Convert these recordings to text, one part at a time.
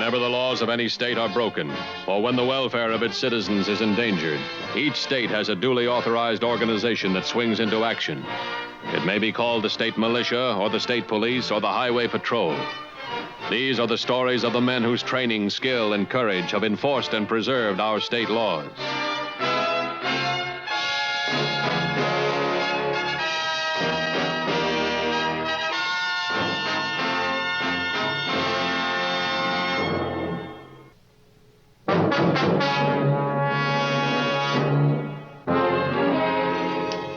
Whenever the laws of any state are broken, or when the welfare of its citizens is endangered, each state has a duly authorized organization that swings into action. It may be called the state militia, or the state police, or the highway patrol. These are the stories of the men whose training, skill, and courage have enforced and preserved our state laws.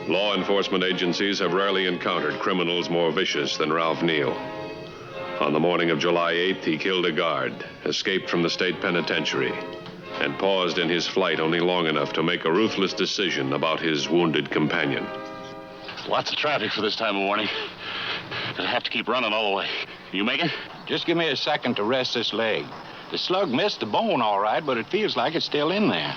Law enforcement agencies have rarely encountered criminals more vicious than Ralph Neal. On the morning of July 8th, he killed a guard, escaped from the state penitentiary, and paused in his flight only long enough to make a ruthless decision about his wounded companion. Lots of traffic for this time of morning. Gonna have to keep running all the way. You make it? Just give me a second to rest this leg. The slug missed the bone all right, but it feels like it's still in there.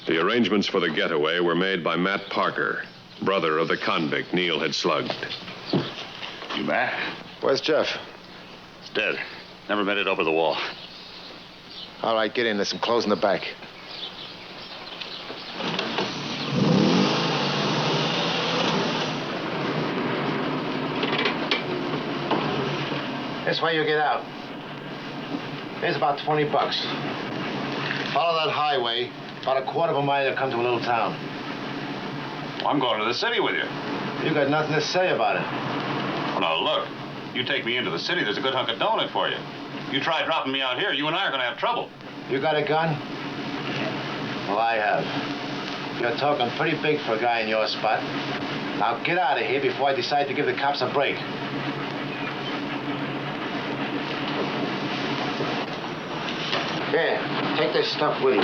The arrangements for the getaway were made by Matt Parker, brother of the convict Neal had slugged. You Matt? Where's Jeff? He's dead. Never made it over the wall. All right, get in. There's some clothes in the back. This way you get out. Here's about $20. Follow that highway. About a quarter of a mile, you'll come to a little town. Well, I'm going to the city with you. You got nothing to say about it. Well, now, look. You take me into the city, there's a good hunk of donut for you. You try dropping me out here, you and I are going to have trouble. You got a gun? Well, I have. You're talking pretty big for a guy in your spot. Now get out of here before I decide to give the cops a break. Here, take this stuff with you.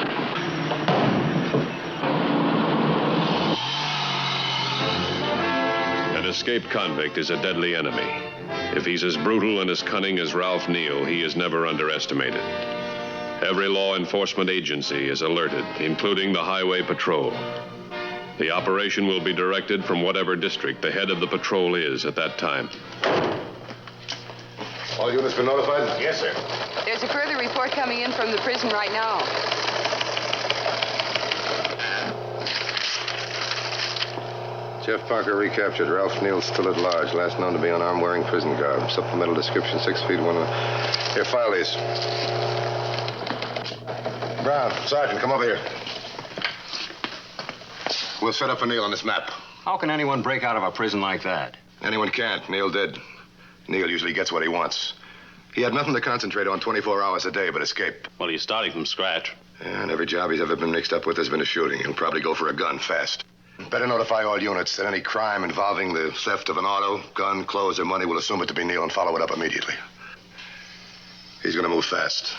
An escaped convict is a deadly enemy. If he's as brutal and as cunning as Ralph Neal, he is never underestimated. Every law enforcement agency is alerted, including the Highway Patrol. The operation will be directed from whatever district the head of the patrol is at that time. All units been notified? Yes, sir. There's a further report coming in from the prison right now. Jeff Parker recaptured. Ralph Neal still at large. Last known to be unarmed, wearing prison garb. Supplemental description, 6 feet 1. Here, file these. Brown, Sergeant, come over here. We'll set up for Neal on this map. How can anyone break out of a prison like that? Anyone can't. Neal did. Neal usually gets what he wants. He had nothing to concentrate on 24 hours a day but escape. Well, he's starting from scratch. And every job he's ever been mixed up with has been a shooting. He'll probably go for a gun fast. Better notify all units that any crime involving the theft of an auto, gun, clothes, or money will assume it to be Neal and follow it up immediately. He's going to move fast.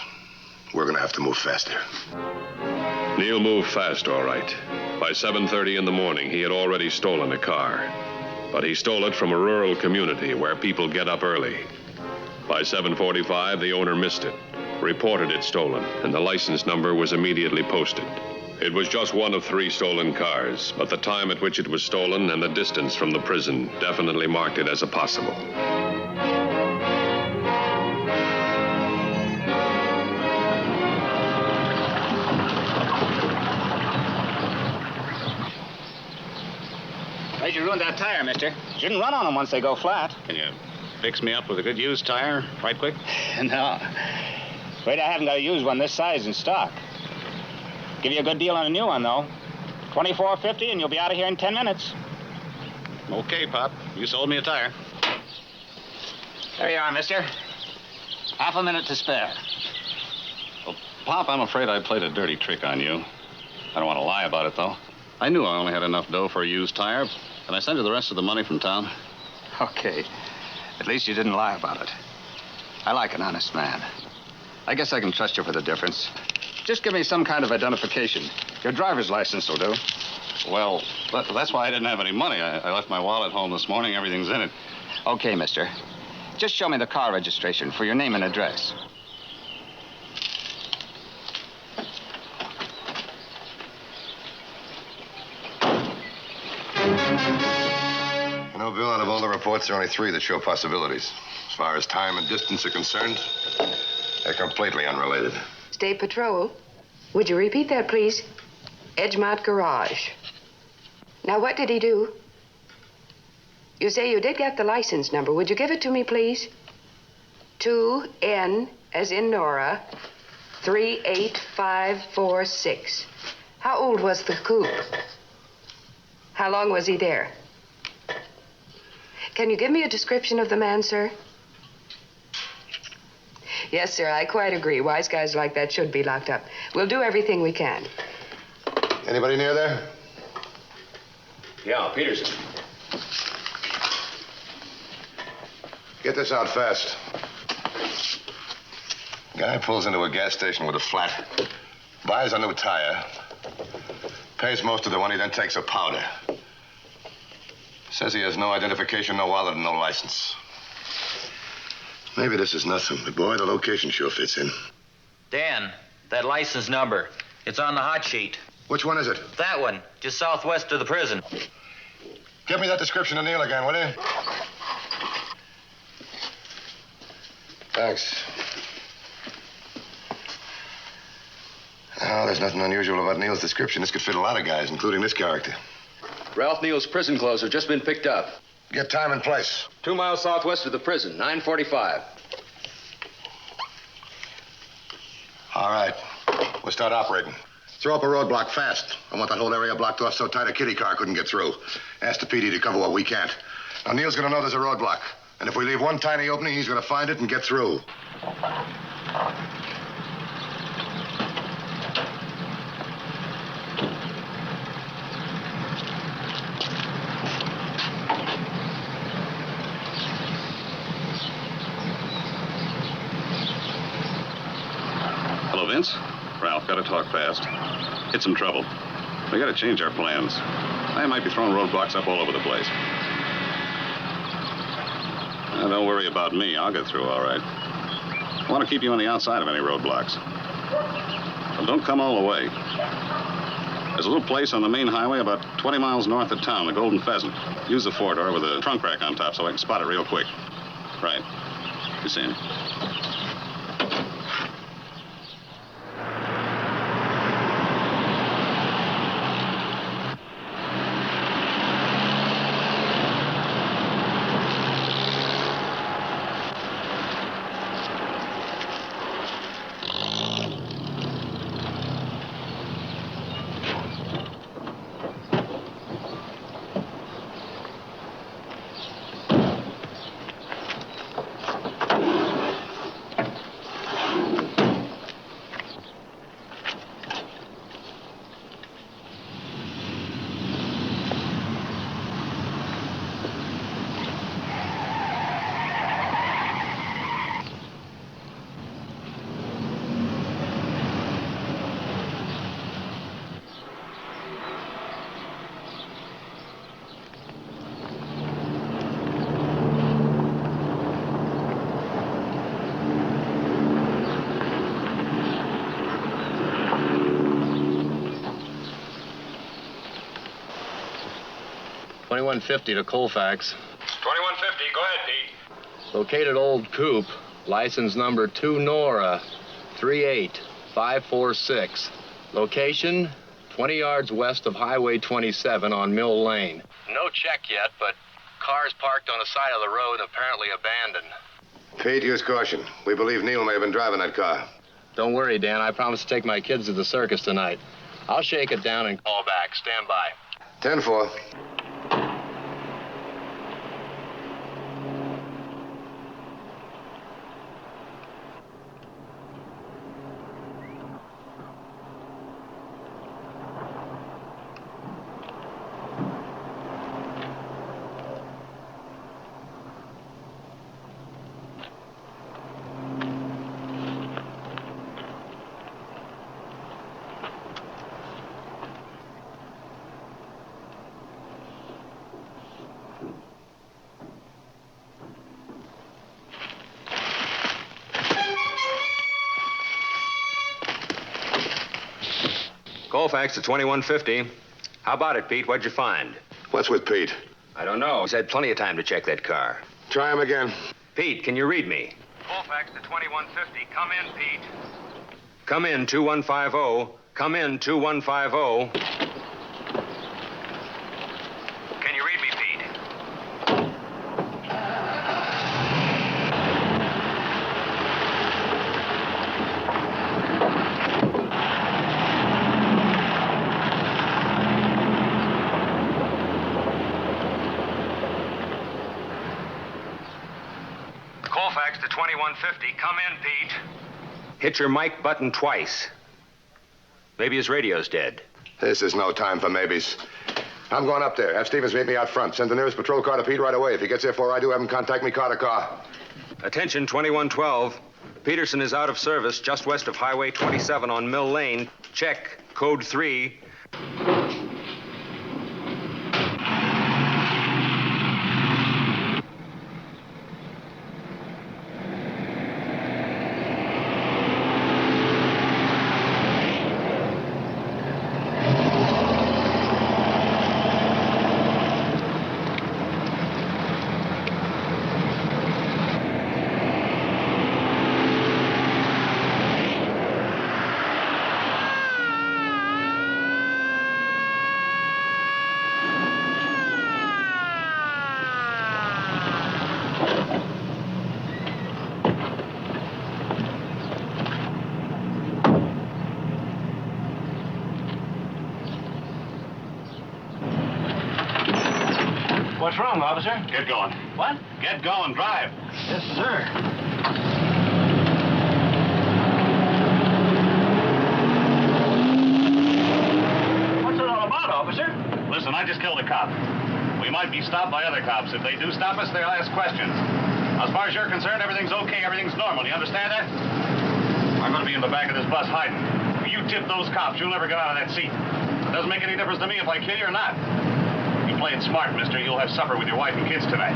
We're going to have to move faster. Neal moved fast, all right. By 7:30 in the morning, he had already stolen a car. But he stole it from a rural community where people get up early. By 7:45, the owner missed it, reported it stolen, and the license number was immediately posted. It was just one of 3 stolen cars, but the time at which it was stolen and the distance from the prison definitely marked it as a possible. Why'd you ruin that tire, mister? Shouldn't run on them once they go flat. Can you fix me up with a good used tire right quick? No. Afraid I haven't got a used one this size in stock. Give you a good deal on a new one, though. $24.50, and you'll be out of here in 10 minutes. Okay, Pop. You sold me a tire. There you are, mister. Half a minute to spare. Well, Pop, I'm afraid I played a dirty trick on you. I don't want to lie about it, though. I knew I only had enough dough for a used tire, and I sent you the rest of the money from town. Okay. At least you didn't lie about it. I like an honest man. I guess I can trust you for the difference. Just give me some kind of identification. Your driver's license will do. Well, that's why I didn't have any money. I left my wallet home this morning. Everything's in it. Okay, mister. Just show me the car registration for your name and address. No, Bill, out of all the reports, there are only 3 that show possibilities. As far as time and distance are concerned, they're completely unrelated. State Patrol. Would you repeat that, please? Edgemont Garage. Now, what did he do? You say you did get the license number. Would you give it to me, please? 2N, as in Nora, 38546. How old was the coupe? How long was he there? Can you give me a description of the man, sir? Yes, sir, I quite agree. Wise guys like that should be locked up. We'll do everything we can. Anybody near there? Yeah, Peterson. Get this out fast. Guy pulls into a gas station with a flat, buys a new tire, pays most of the money, then takes a powder. Says he has no identification, no wallet, and no license. Maybe this is nothing, but boy, the location sure fits in. Dan, that license number. It's on the hot sheet. Which one is it? That one, just southwest of the prison. Give me that description of Neal again, will you? Thanks. Oh, there's nothing unusual about Neal's description. This could fit a lot of guys, including this character. Ralph Neal's prison clothes have just been picked up. Get time and place. 2 miles southwest of the prison, 9:45. All right. We'll start operating. Throw up a roadblock fast. I want that whole area blocked off so tight a kiddie car couldn't get through. Ask the PD to cover what we can't. Now, Neal's gonna know there's a roadblock. And if we leave one tiny opening, he's gonna find it and get through. Hello, Vince. Ralph, gotta talk fast. Hit some trouble. We gotta change our plans. I might be throwing roadblocks up all over the place. Now, don't worry about me. I'll get through all right. I want to keep you on the outside of any roadblocks. But don't come all the way. There's a little place on the main highway about 20 miles north of town, the Golden Pheasant. Use the 4-door with a trunk rack on top so I can spot it real quick. Right. You see him? $21.50 to Colfax. $21.50. Go ahead, Pete. Located old coupe. License number 2 Nora 38546. Location 20 yards west of Highway 27 on Mill Lane. No check yet, but cars parked on the side of the road, apparently abandoned. Pete, use caution. We believe Neal may have been driving that car. Don't worry, Dan. I promised to take my kids to the circus tonight. I'll shake it down and call back. Stand by. 10-4. Colfax to $21.50. How about it, Pete? What'd you find? What's with Pete? I don't know. He's had plenty of time to check that car. Try him again. Pete, can you read me? Colfax to 2150. Come in, Pete. Come in, 2150. Come in, 2150. Can you read me, Pete? Colfax to 2150. Come in, Pete. Hit your mic button twice. Maybe his radio's dead. This is no time for maybes. I'm going up there. Have Stevens meet me out front. Send the nearest patrol car to Pete right away. If he gets here before I do, have him contact me car to car. Attention, 2112. Peterson is out of service just west of Highway 27 on Mill Lane. Check. Code 3. What's wrong, officer? Get going. What? Get going. Drive. Yes, sir. What's it all about, officer? Listen, I just killed a cop. We might be stopped by other cops. If they do stop us, they'll ask questions. As far as you're concerned, everything's okay. Everything's normal. You understand that? I'm going to be in the back of this bus hiding. If you tip those cops, you'll never get out of that seat. It doesn't make any difference to me if I kill you or not. If you play it smart, mister, you'll have supper with your wife and kids tonight.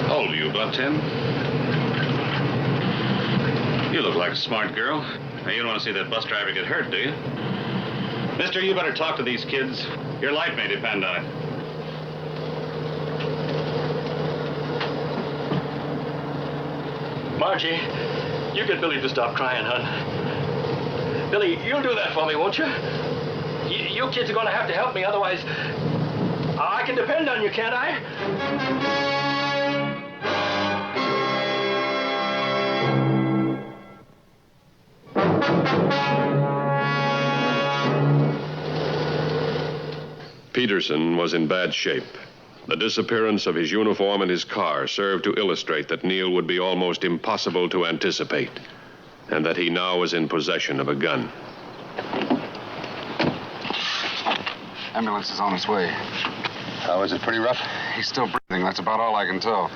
How old are you, about 10? You look like a smart girl. Now, you don't want to see that bus driver get hurt, do you? Mister, you better talk to these kids. Your life may depend on it. Margie, you get Billy to stop crying, hon. Billy, you'll do that for me, won't you? You kids are going to have to help me, otherwise I can depend on you, can't I? Peterson was in bad shape. The disappearance of his uniform and his car served to illustrate that Neal would be almost impossible to anticipate, and that he now was in possession of a gun. Ambulance is on its way. How is it? Pretty rough? He's still breathing. That's about all I can tell.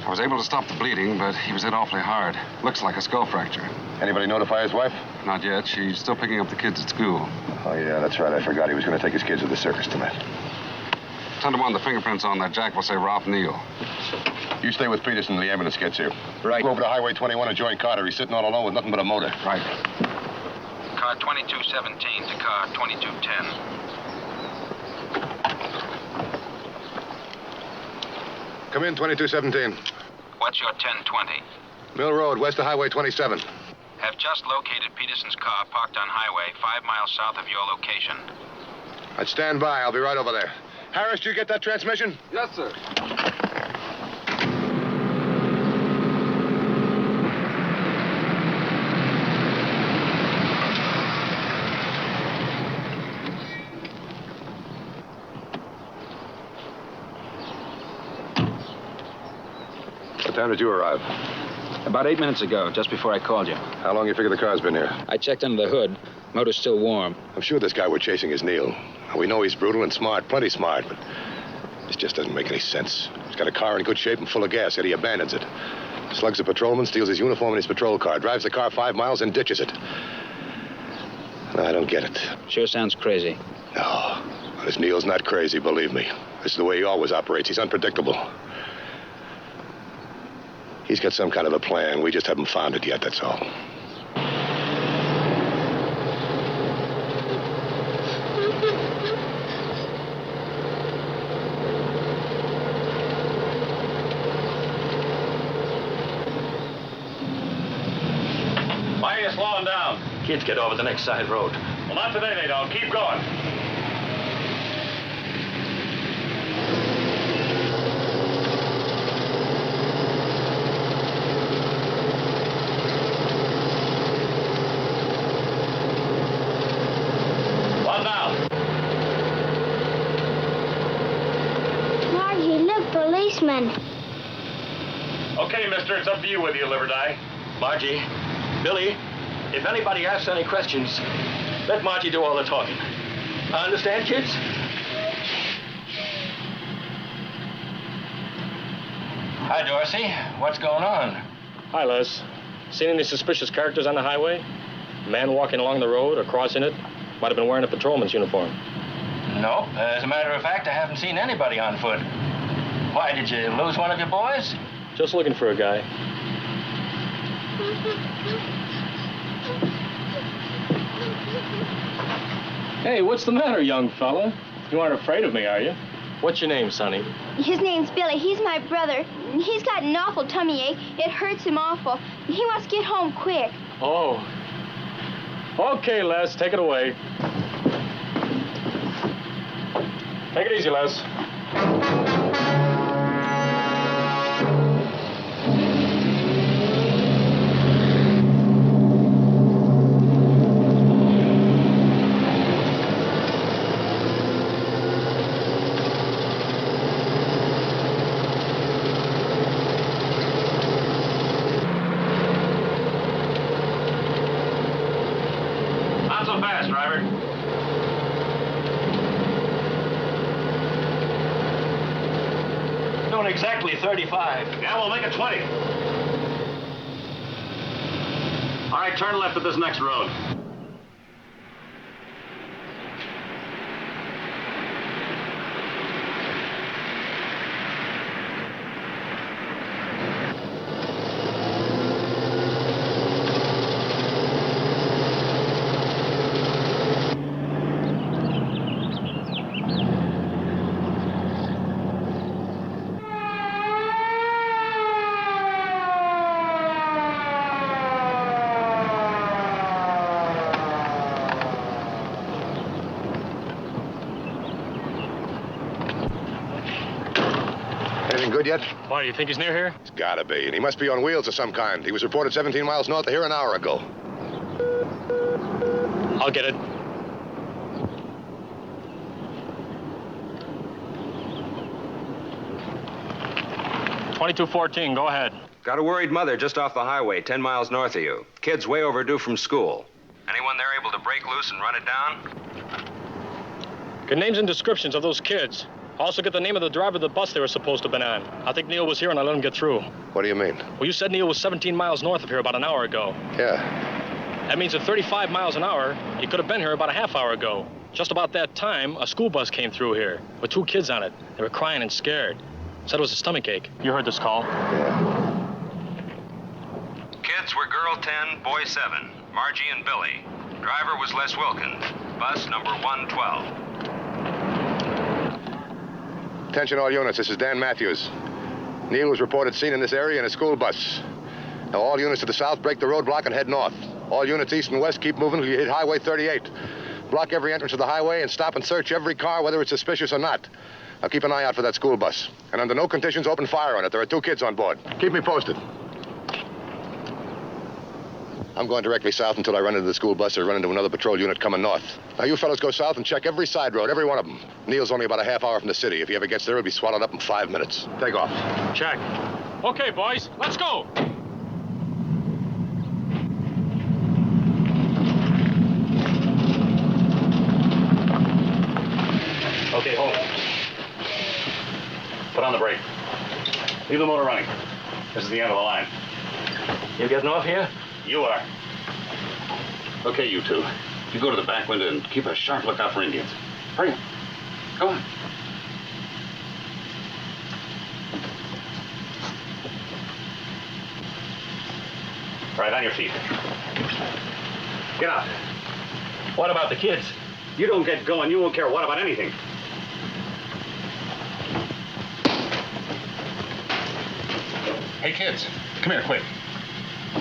I was able to stop the bleeding, but he was hit awfully hard. Looks like a skull fracture. Anybody notify his wife? Not yet. She's still picking up the kids at school. Oh, yeah, that's right. I forgot he was going to take his kids to the circus tonight. 10-1, the fingerprints on that jack will say Ralph Neal. You stay with Peterson till the ambulance gets here. Right. Go over to Highway 21 and join Carter. He's sitting all alone with nothing but a motor. Right. Car 2217 to car 2210. Come in, 2217. What's your 1020? Mill Road, west of Highway 27. Have just located Peterson's car parked on highway 5 miles south of your location. I'd stand by. I'll be right over there. Harris, did you get that transmission? Yes, sir. What time did you arrive? About 8 minutes ago, just before I called you. How long you figure the car's been here? I checked under the hood. Motor's still warm. I'm sure this guy we're chasing is Neal. We know he's brutal and smart, plenty smart, but this just doesn't make any sense. He's got a car in good shape and full of gas, yet he abandons it. Slugs a patrolman, steals his uniform and his patrol car, drives the car 5 miles and ditches it. I don't get it. Sure sounds crazy. No, this Neal's not crazy, believe me. This is the way he always operates. He's unpredictable. He's got some kind of a plan. We just haven't found it yet, that's all. slowing down. Kids get over the next side road. Well, not today they don't. Keep going. What now? Margie, look, policeman. Okay, mister, it's up to you whether you live or die. Margie, Billy, if anybody asks any questions, let Margie do all the talking. Understand, kids? Hi, Dorsey. What's going on? Hi, Les. Seen any suspicious characters on the highway? A man walking along the road or crossing it? Might have been wearing a patrolman's uniform. No. As a matter of fact, I haven't seen anybody on foot. Why, did you lose one of your boys? Just looking for a guy. Hey, what's the matter, young fella? You aren't afraid of me, are you? What's your name, Sonny? His name's Billy. He's my brother. He's got an awful tummy ache. It hurts him awful. He wants to get home quick. Oh. Okay, Les, take it away. Take it easy, Les. Exactly 35. Yeah, we'll make it 20. All right, turn left at this next road. Good yet? Why, do you think he's near here? He's gotta be, and he must be on wheels of some kind. He was reported 17 miles north of here an hour ago. I'll get it. .2214, go ahead. Got a worried mother just off the highway, 10 miles north of you. Kid's way overdue from school. Anyone there able to break loose and run it down? Get names and descriptions of those kids. Also get the name of the driver of the bus they were supposed to have been on. I think Neal was here and I let him get through. What do you mean? Well, you said Neal was 17 miles north of here about an hour ago. Yeah. That means at 35 miles an hour, he could have been here about a half hour ago. Just about that time, a school bus came through here with 2 kids on it. They were crying and scared. Said it was a stomach ache. You heard this call? Yeah. Kids were girl 10, boy 7, Margie and Billy. Driver was Les Wilkins. Bus number 112. Attention all units, this is Dan Mathews. Neal was reported seen in this area in a school bus. Now all units to the south break the roadblock and head north. All units east and west keep moving until you hit Highway 38. Block every entrance to the highway and stop and search every car, whether it's suspicious or not. Now keep an eye out for that school bus. And under no conditions open fire on it. There are 2 kids on board. Keep me posted. I'm going directly south until I run into the school bus or run into another patrol unit coming north. Now, you fellas go south and check every side road, every one of them. Neal's only about a half hour from the city. If he ever gets there, he'll be swallowed up in 5 minutes. Take off. Check. Okay, boys, let's go. Okay, hold it. Put on the brake. Leave the motor running. This is the end of the line. You getting off here? You are. Okay, you two. You go to the back window and keep a sharp lookout for Indians. Hurry. Go on. Right, on your feet. Get out. What about the kids? You don't get going, you won't care what about anything. Hey, kids. Come here, quick.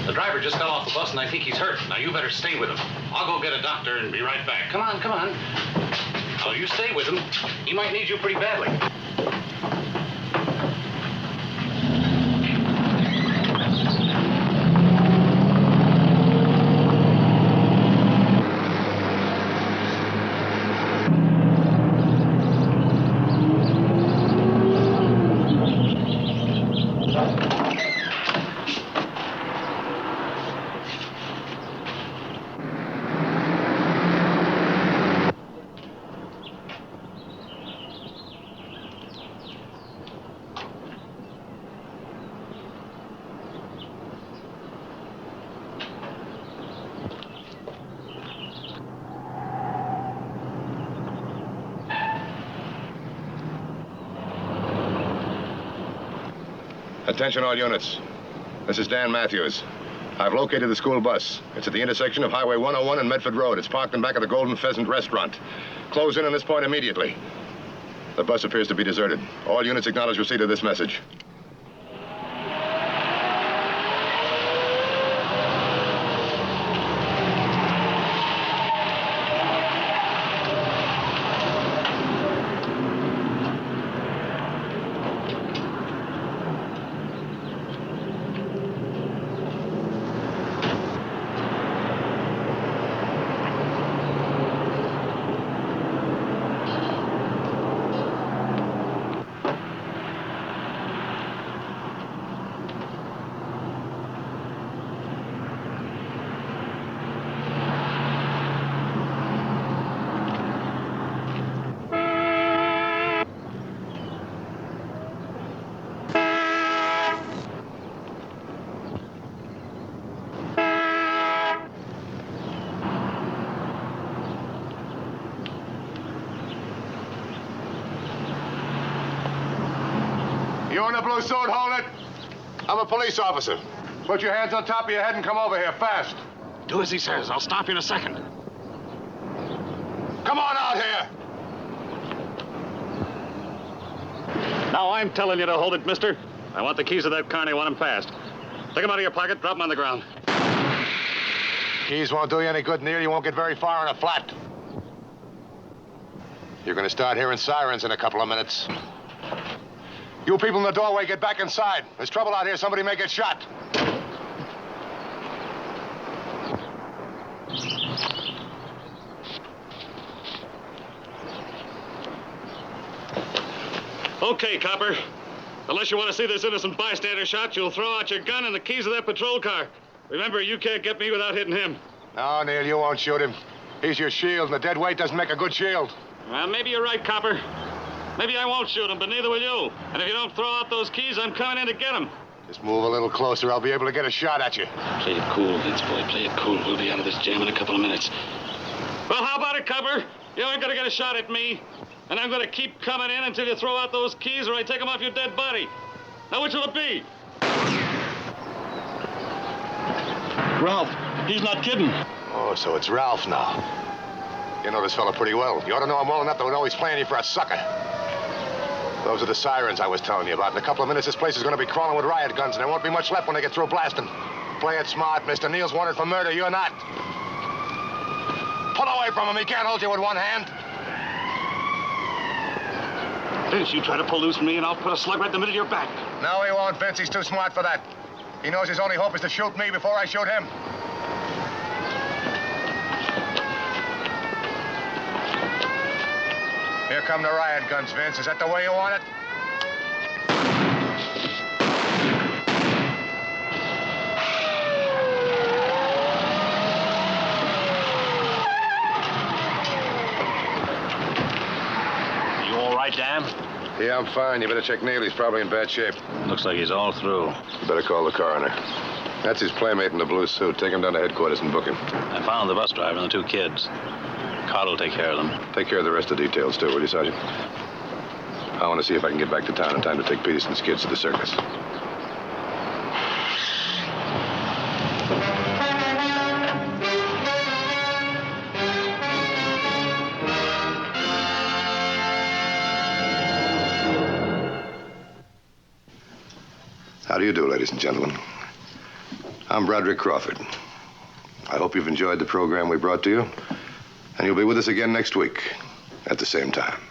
The driver just got off the bus, and I think he's hurt. Now, you better stay with him. I'll go get a doctor and be right back. Come on, come on. Oh, you stay with him. He might need you pretty badly. Attention all units. This is Dan Mathews. I've located the school bus. It's at the intersection of Highway 101 and Medford Road. It's parked in back of the Golden Pheasant restaurant. Close in on this point immediately. The bus appears to be deserted. All units acknowledge receipt of this message. You in the blue suit, hold it. I'm a police officer. Put your hands on top of your head and come over here, fast. Do as he says. I'll stop you in a second. Come on out here. Now I'm telling you to hold it, mister. I want the keys of that car and I want them fast. Take them out of your pocket, drop them on the ground. Keys won't do you any good, Neal. You won't get very far on a flat. You're going to start hearing sirens in a couple of minutes. You people in the doorway, get back inside. There's trouble out here. Somebody may get shot. Okay, copper. Unless you want to see this innocent bystander shot, you'll throw out your gun and the keys of that patrol car. Remember, you can't get me without hitting him. No, Neal, you won't shoot him. He's your shield, and the dead weight doesn't make a good shield. Well, maybe you're right, copper. Maybe I won't shoot him, but neither will you. And if you don't throw out those keys, I'm coming in to get them. Just move a little closer. I'll be able to get a shot at you. Play it cool, Vince boy. Play it cool. We'll be out of this jam in a couple of minutes. Well, how about it, copper? You ain't gonna get a shot at me. And I'm gonna keep coming in until you throw out those keys or I take them off your dead body. Now, which will it be? Ralph, he's not kidding. Oh, so it's Ralph now. You know this fella pretty well. You ought to know him well enough that we're always playing you for a sucker. Those are the sirens I was telling you about. In a couple of minutes, this place is going to be crawling with riot guns, and there won't be much left when they get through blasting. Play it smart, mister. Neal's wanted for murder. You're not. Pull away from him. He can't hold you with one hand. Vince, you try to pull loose from me, and I'll put a slug right in the middle of your back. No, he won't, Vince. He's too smart for that. He knows his only hope is to shoot me before I shoot him. Here come the riot guns, Vince. Is that the way you want it? You all right, Dan? Yeah, I'm fine. You better check Neal. He's probably in bad shape. Looks like he's all through. You better call the coroner. That's his playmate in the blue suit. Take him down to headquarters and book him. I found the bus driver and the two kids. Cod will take care of them. Take care of the rest of the details, too, will you, Sergeant? I want to see if I can get back to town in time to take Peterson's kids to the circus. How do you do, ladies and gentlemen? I'm Broderick Crawford. I hope you've enjoyed the program we brought to you, and you'll be with us again next week at the same time.